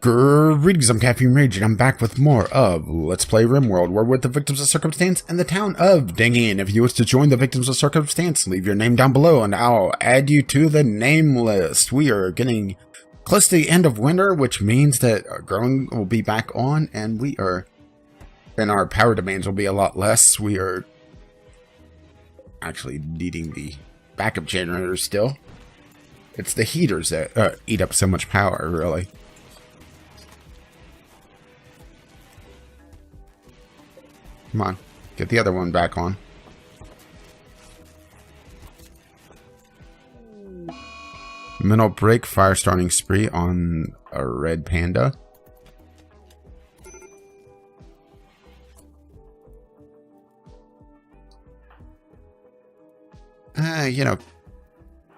Greetings, I'm Caffeine Rage, and I'm back with more of Let's Play Rimworld. We're with the Victims of Circumstance in the town of Dingy, and if you wish to join the Victims of Circumstance, leave your name down below, and I'll add you to the name list. We are getting close to the end of winter, which means that our growing will be back on, and our power demands will be a lot less. We are actually needing the backup generators still. It's the heaters that eat up so much power, really. Come on, get the other one back on. Mental break, fire starting spree on a red panda.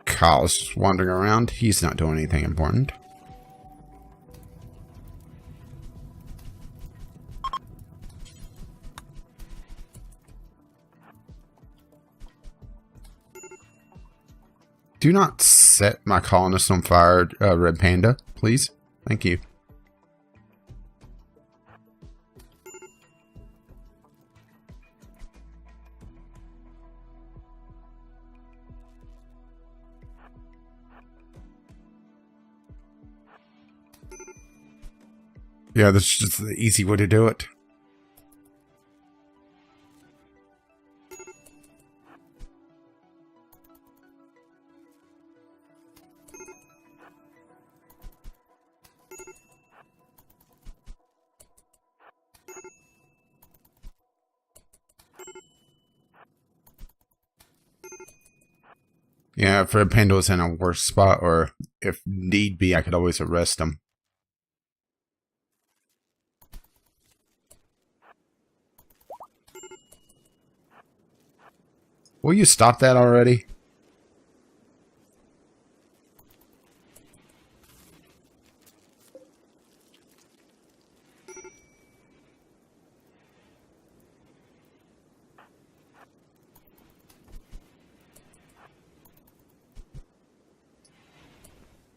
Kyle's just wandering around. He's not doing anything important. Do not set my colonists on fire, Red Panda, please. Thank you. Yeah, this is just the easy way to do it. Yeah, if Red Panda was in a worse spot, or if need be, I could always arrest him. Will you stop that already?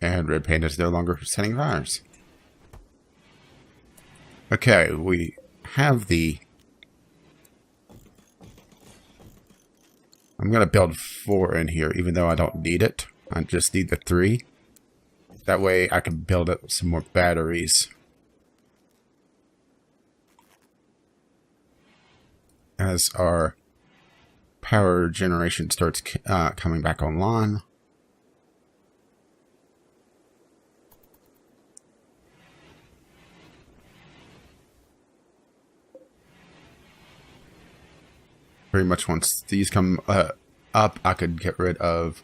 And Red Panda is no longer setting fires. Okay, we have the... I'm going to build 4 in here, even though I don't need it. I just need the 3. That way I can build up some more batteries. As our power generation starts coming back online. Pretty much once these come up, I could get rid of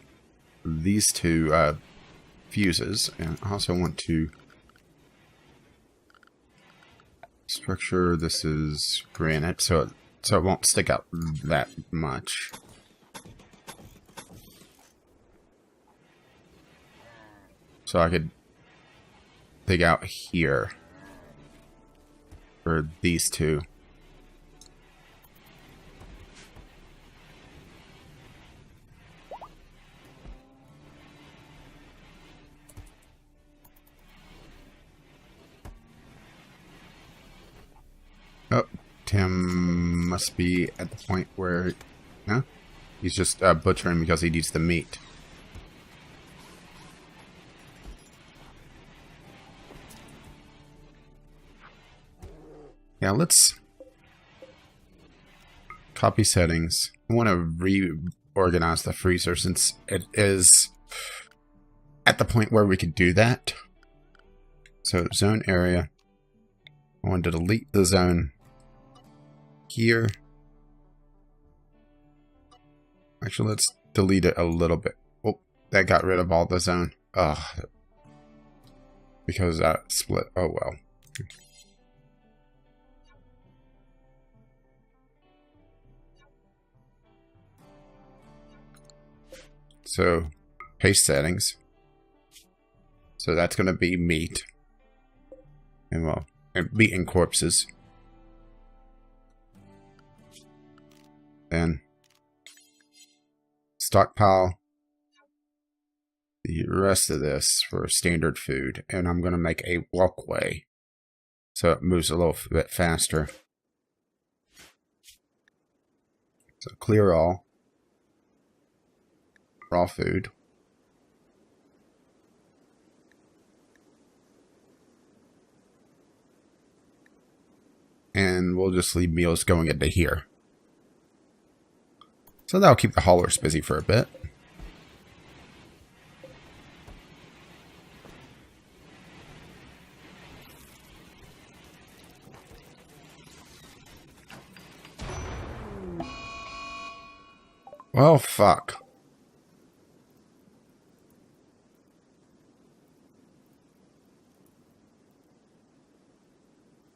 these 2 fuses. And I also want to structure, this is granite, so it won't stick out that much. So I could dig out here for these 2. Oh, Tim must be at the point where... No? He's just butchering because he needs the meat. Yeah, let's... Copy settings. I want to reorganize the freezer since it is at the point where we could do that. So, zone area. I want to delete the zone here. Actually, let's delete it a little bit. Oh, that got rid of all the zone. Ugh. Because that split. Oh, well. So, paste settings. So that's going to be meat. And well, meat and corpses. Then stockpile the rest of this for standard food, and I'm going to make a walkway so it moves a little bit faster. So clear all. Raw food. And we'll just leave meals going into here. So that'll keep the haulers busy for a bit. Well, fuck.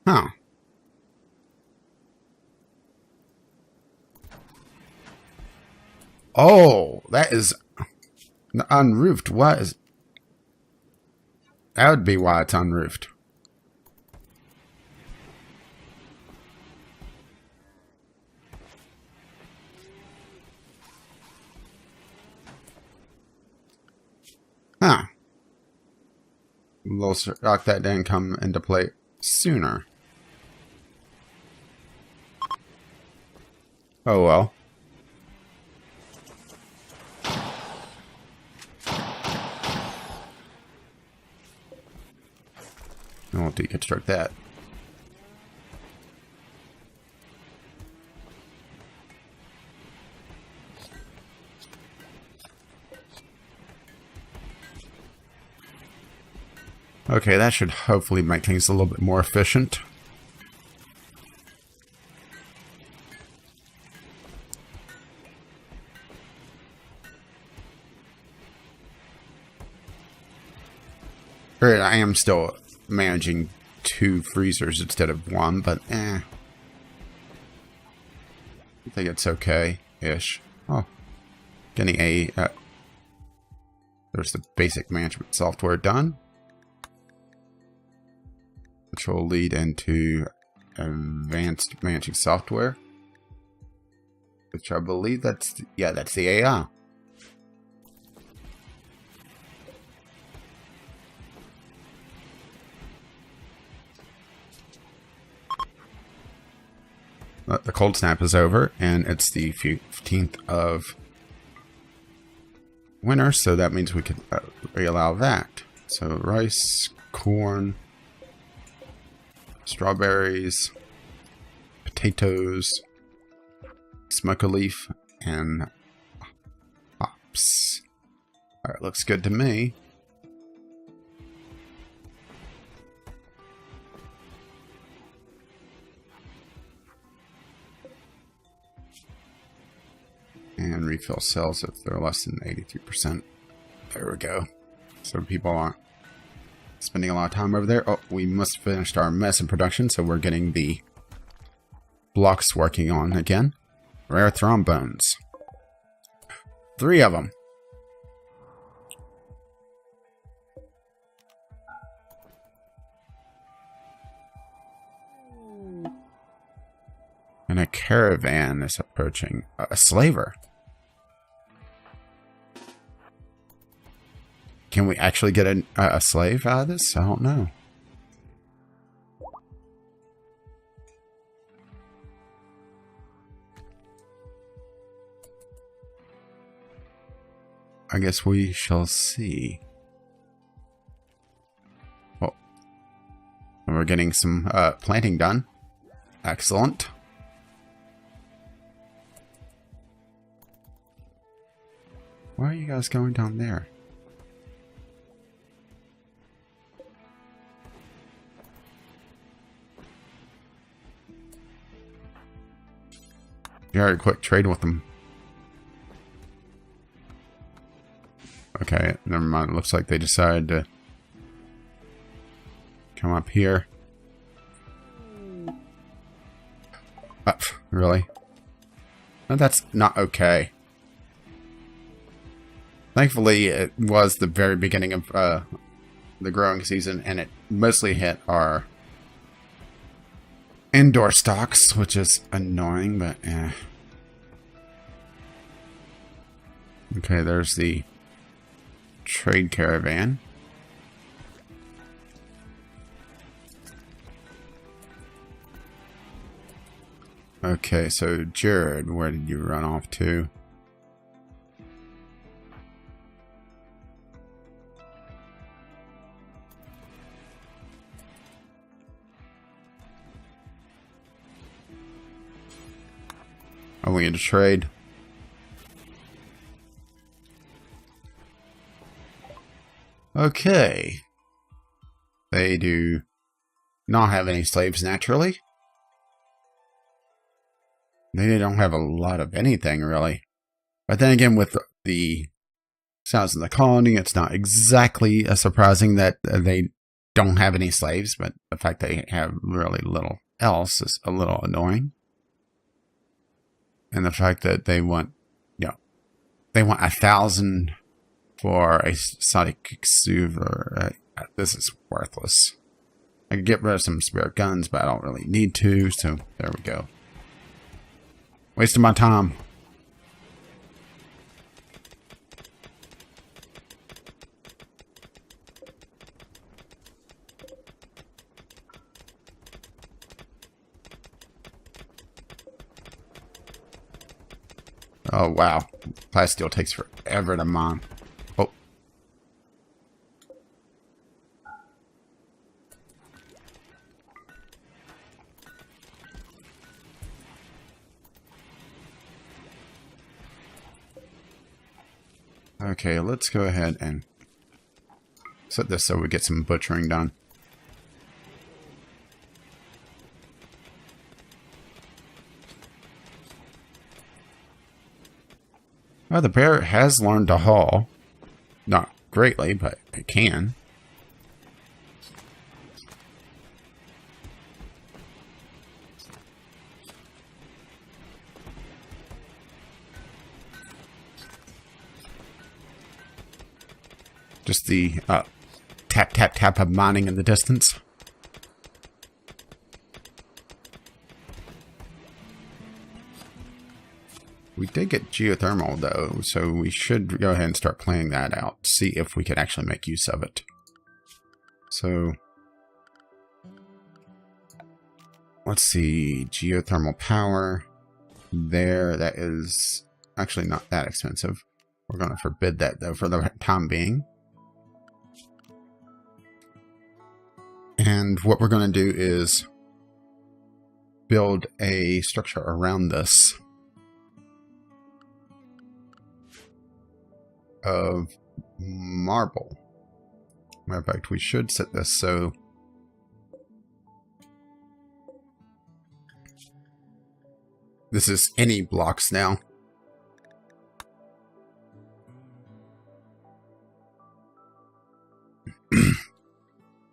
Huh. Oh, that is unroofed. What is... That would be why it's unroofed. Huh. A little shock that didn't come into play sooner. Oh well. I won't deconstruct that. Okay, that should hopefully make things a little bit more efficient. I am still managing 2 freezers instead of 1, but I think it's okay-ish. Oh, getting a... there's the basic management software done, which will lead into advanced managing software, which I believe that's... Yeah, that's the AI. The cold snap is over, and it's the 15th of winter, so that means we could allow that. So rice, corn, strawberries, potatoes, smoke a leaf, and hops. Alright, looks good to me. And refill cells if they're less than 83%. There we go. So people aren't spending a lot of time over there. Oh, we must have finished our mess in production, so we're getting the blocks working on again. Rare thrombones. 3 of them. And a caravan is approaching. A slaver. Can we actually get a slave out of this? I don't know. I guess we shall see. Oh. We're getting some planting done. Excellent. Why are you guys going down there? Very quick trade with them. Okay, never mind. It looks like they decided to come up here. Really? No, that's not okay. Thankfully, it was the very beginning of the growing season, and it mostly hit our indoor stocks, which is annoying, but eh. Okay, there's the trade caravan. Okay, so Jared, where did you run off to? Only into trade. Okay. They do not have any slaves naturally. They don't have a lot of anything really. But then again, with the size of the colony, it's not exactly surprising that they don't have any slaves, but the fact they have really little else is a little annoying. And the fact that they want, they want 1,000 for a Sonic Exuver. This is worthless. I could get rid of some spare guns, but I don't really need to, so there we go. Wasting my time. Oh, wow. Plasteel takes forever to mine. Oh. Okay, let's go ahead and set this so we get some butchering done. Well, the bear has learned to haul. Not greatly, but it can. Just the tap, tap, tap of mining in the distance. We did get geothermal, though, so we should go ahead and start playing that out. See if we can actually make use of it. So, let's see. Geothermal power. There, that is actually not that expensive. We're going to forbid that, though, for the time being. And what we're going to do is build a structure around this of marble. Matter of fact, we should set this so this is any blocks now.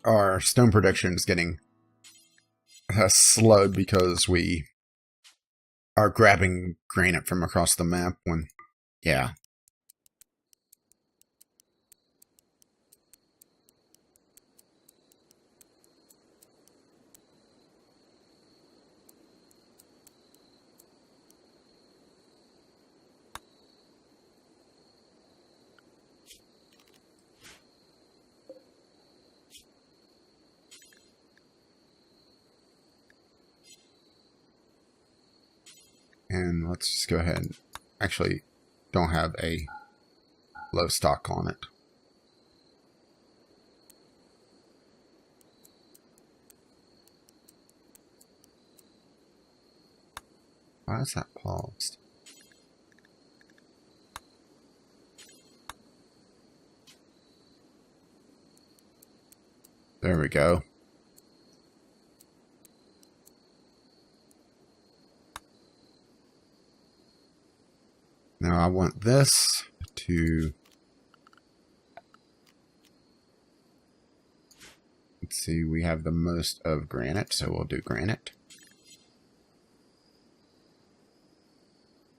Our stone production is getting slowed because we are grabbing granite from across the map when, yeah. And let's just go ahead and actually don't have a low stock on it. Why is that paused? There we go. Now I want this to, let's see, we have the most of granite, so we'll do granite.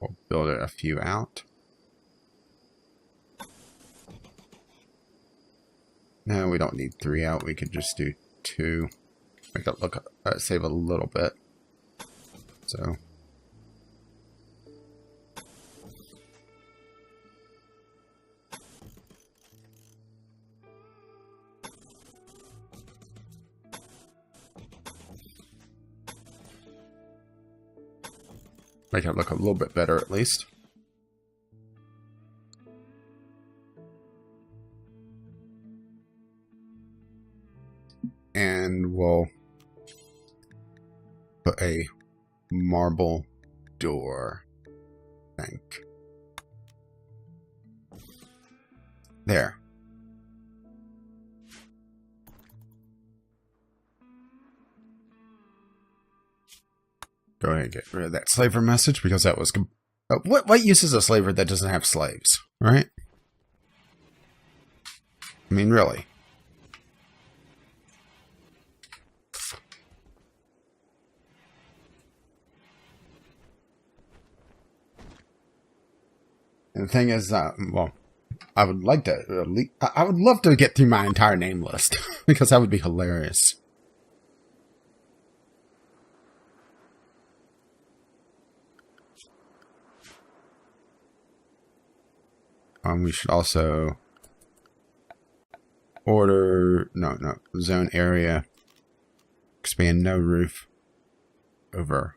We'll build a few out. No, we don't need 3 out. We could just do 2. Make it look, save a little bit. So. Make it look a little bit better at least. And we'll put a marble door, I think. There. Go ahead and get rid of that slaver message because that was... what use is a slaver that doesn't have slaves, right? I mean, really. And the thing is, well, I would like to... I would love to get through my entire name list because that would be hilarious. We should also order, zone area, expand no roof over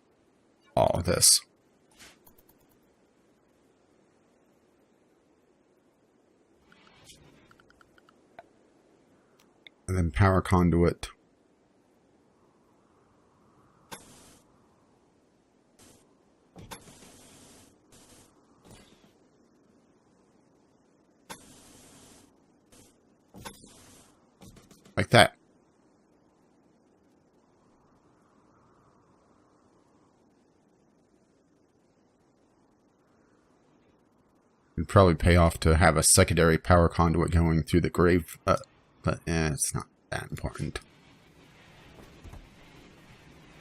all of this. And then power conduit. Like that. It'd probably pay off to have a secondary power conduit going through the grave, but it's not that important.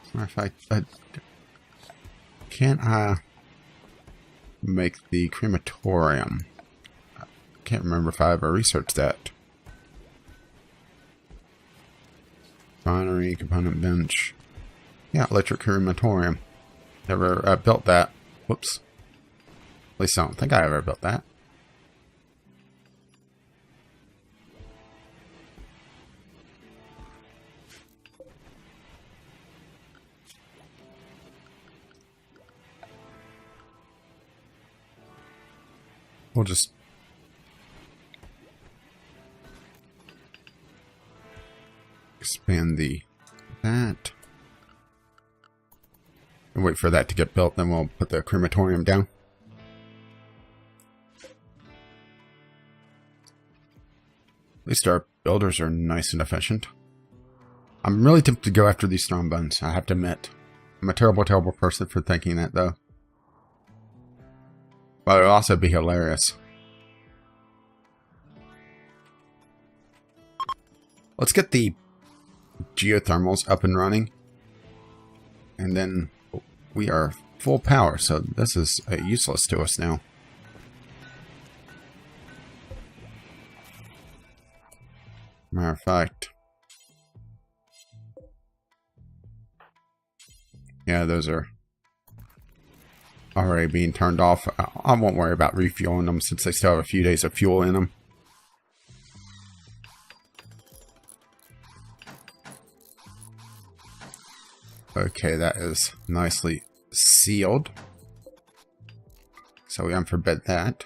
As a matter of fact, can I make the crematorium? I can't remember if I ever researched that. Refinery, component bench. Yeah, electric crematorium. Never built that. Whoops. At least I don't think I ever built that. We'll just... expand that. And wait for that to get built, then we'll put the crematorium down. At least our builders are nice and efficient. I'm really tempted to go after these stone buns, I have to admit. I'm a terrible, terrible person for thinking that, though. But it would also be hilarious. Let's get the geothermals up and running. And then we are full power, so this is useless to us now. Matter of fact. Yeah, those are already being turned off. I won't worry about refueling them since they still have a few days of fuel in them. Okay, that is nicely sealed. So we unforbid that.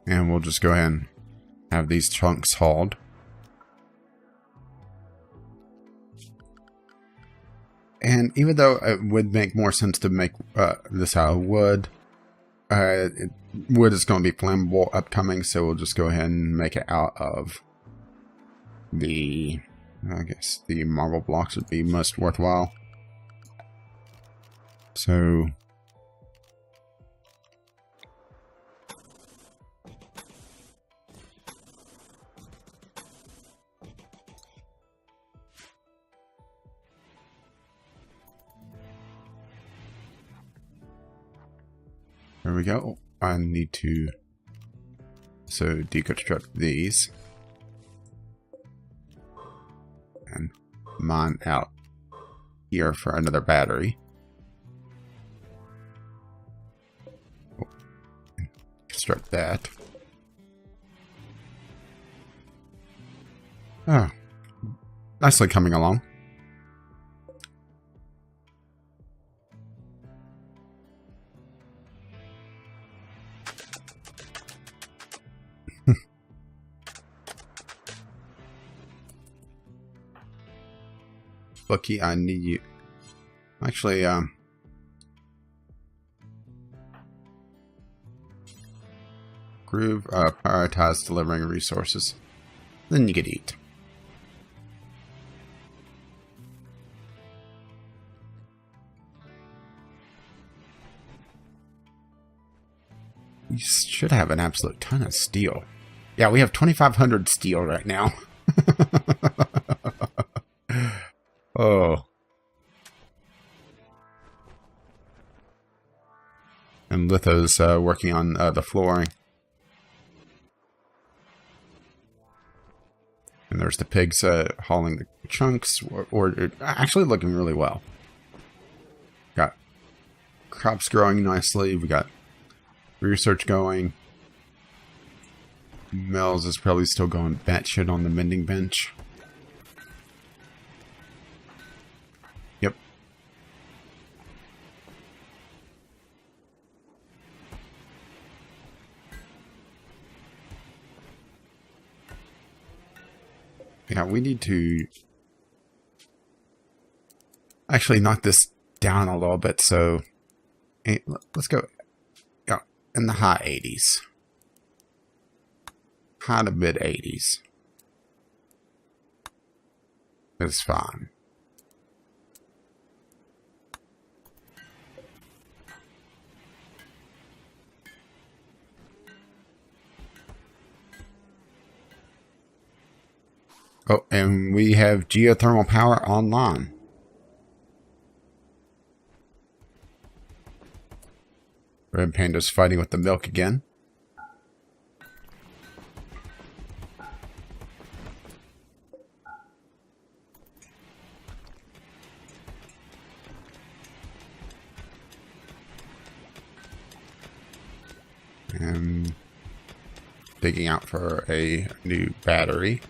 And we'll just go ahead and have these chunks hauled. And even though it would make more sense to make this out of wood, wood is going to be flammable upcoming, so we'll just go ahead and make it out of the, I guess the marble blocks would be most worthwhile. So there we go. I need to deconstruct these and mine out here for another battery. strip that. Oh, nicely coming along. Bucky, I need you. Actually, Groove, prioritize delivering resources. Then you could eat. We should have an absolute ton of steel. Yeah, we have 2,500 steel right now. Oh. And Litho's working on the flooring. And there's the pigs hauling the chunks, or actually looking really well. Got crops growing nicely. We got research going. Mills is probably still going batshit on the mending bench. Yep. Yeah, we need to actually knock this down a little bit. So let's go in the high 80s. High to mid 80s. It's fine. Oh, and we have geothermal power online. Red Panda's fighting with the milk again. And digging out for a new battery.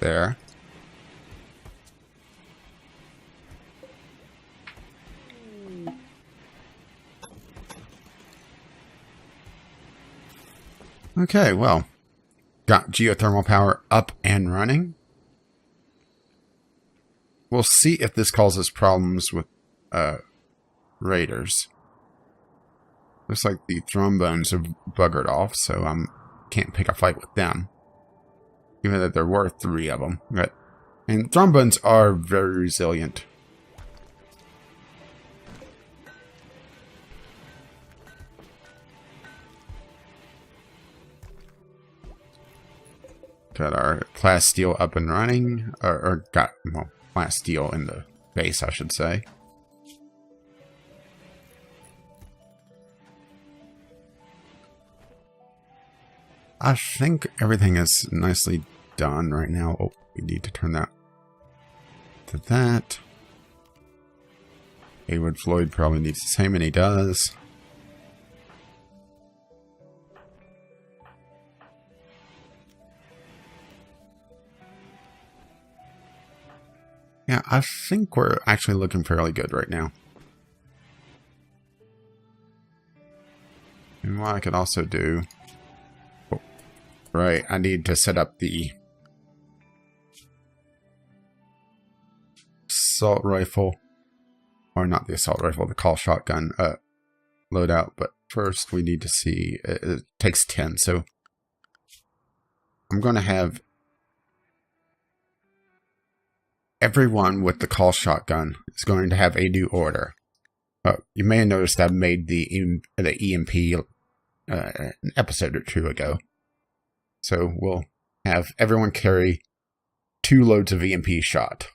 There. Okay, well, got geothermal power up and running. We'll see if this causes problems with raiders. Looks like the thrombones have buggered off, so I can't pick a fight with them. Even though there were 3 of them. And thrombones are very resilient. Got our class steel up and running. Or got, well, class steel in the base, I should say. I think everything is nicely done right now. Oh, we need to turn that to that. Haywood Floyd probably needs the same, and he does. Yeah, I think we're actually looking fairly good right now. And what I could also do... Oh, right, I need to set up the assault rifle. Or not the assault rifle, the call shotgun loadout. But first we need to see... It takes 10, so... I'm going to have... Everyone with the call shotgun is going to have a new order. You may have noticed I made the EMP an episode or 2 ago. So we'll have everyone carry 2 loads of EMP shot.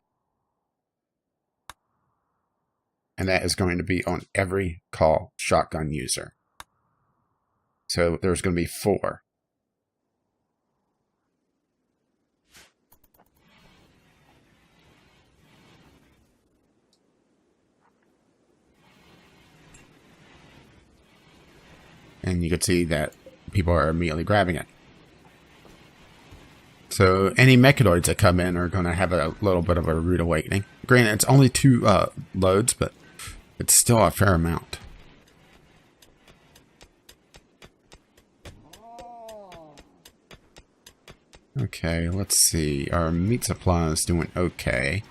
And that is going to be on every call shotgun user. So there's going to be 4. and you can see that people are immediately grabbing it. So any mechanoids that come in are going to have a little bit of a rude awakening. Granted, it's only 2 loads, but it's still a fair amount. Okay, let's see. Our meat supply is doing okay.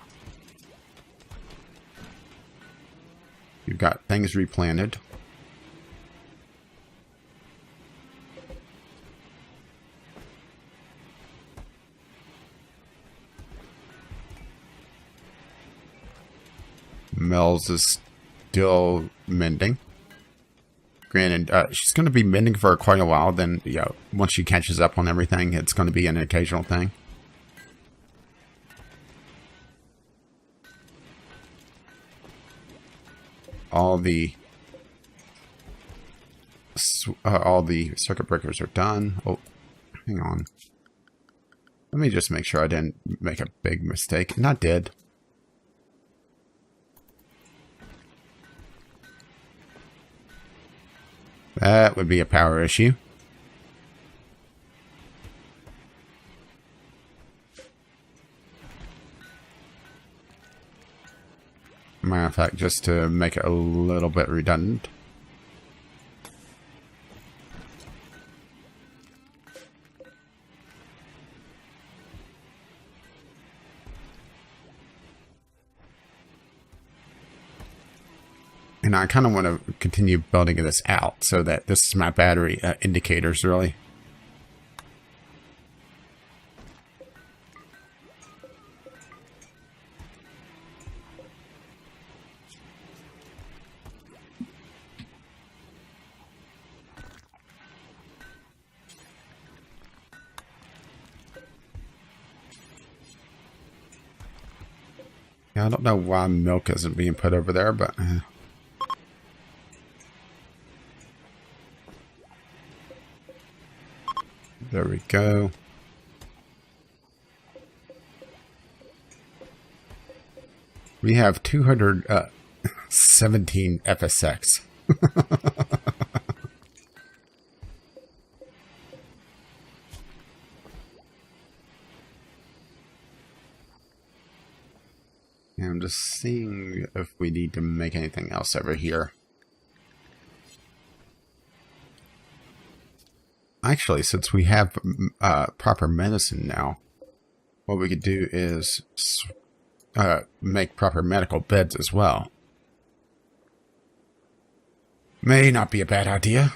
We've got things replanted. Mel's is still mending. Granted, she's going to be mending for quite a while. Then, once she catches up on everything, it's going to be an occasional thing. All the circuit breakers are done. Oh, hang on. Let me just make sure I didn't make a big mistake. And I did. That would be a power issue. Matter of fact, just to make it a little bit redundant. And I kind of want to continue building this out so that this is my battery indicators, really. Yeah, I don't know why milk isn't being put over there, but... There we go. We have 217 FSX. And I'm just seeing if we need to make anything else over here. Actually, since we have proper medicine now, what we could do is make proper medical beds as well. May not be a bad idea.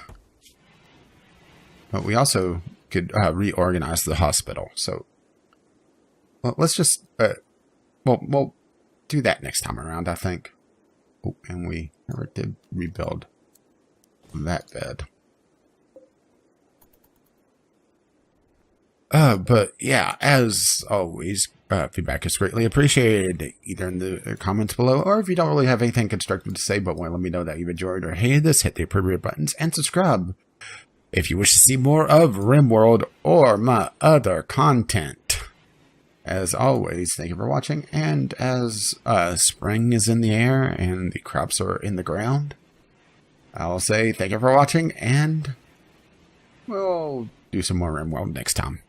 But we also could reorganize the hospital. So, well, let's just, we'll do that next time around, I think. Oh, and we never did rebuild that bed. But yeah, as always, feedback is greatly appreciated, either in the comments below, or if you don't really have anything constructive to say, but want to let me know that you've enjoyed or hated this, hit the appropriate buttons and subscribe if you wish to see more of Rimworld or my other content. As always, thank you for watching, and as spring is in the air and the crops are in the ground, I'll say thank you for watching, and we'll do some more Rimworld next time.